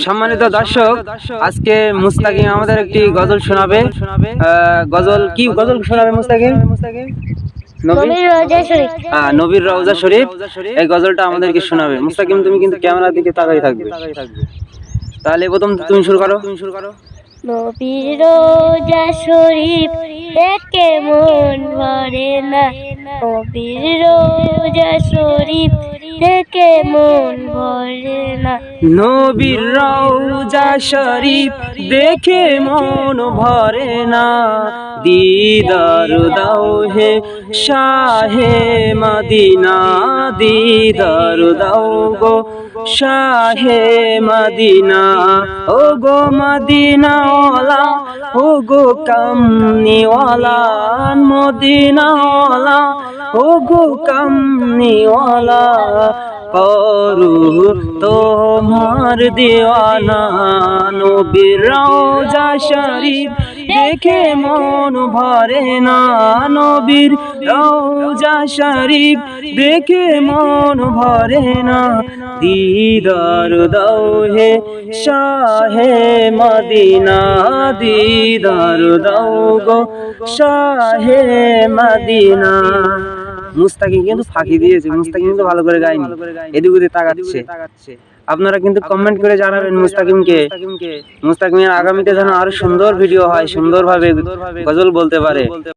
সম্মানিত দর্শক, আজকে মুস্তাকিম আমাদের একটি গজল শোনাবে। গজল কি গজল শোনাবে মুস্তাকিম? নবীর রওজা শরীফ, এই গজলটা আমাদেরকে শোনাবে। মুস্তাকিম, তুমি কিন্তু ক্যামেরার দিকে তাকাই থাকবে। তাহলে প্রথম তুমি শুরু করো। নবীর রওজা শরীফ দেখে মন ভরে না, নবীর রওজা শরীফ দেখে মন ভরে না, নবীর রওজা শরীফ দেখে মন ভরে না, দিদার দাও হে শাহে মদিনা, দিদার দাও গো শাহে মদিনা। ও গো মদিনাওয়ালা, ও গো কামনিওয়ালা, মদিনাওয়ালা, ও গো কামনিওয়ালা, করু তোমার দিওয়ানা। নবীর রওজা শরীফ দেখে মন ভরে না, নবীর রওজা শরীফ দেখে মন ভরে না, দিদার দাও হে শাহে মদিনা, দিদার দাও গো শাহে মদিনা। মুস্তাকিম কিন্তু ফাঁকি দিয়েছে, মুস্তাকিম কিন্তু ভালো করে গায়নি, এদিক ওদিক তাকাচ্ছে। আপনারা কিন্তু কমেন্ট করে জানাবেন মুস্তাকিমের আগামীতে যেন আরো সুন্দর ভিডিও হয়, সুন্দরভাবে গজল বলতে পারে।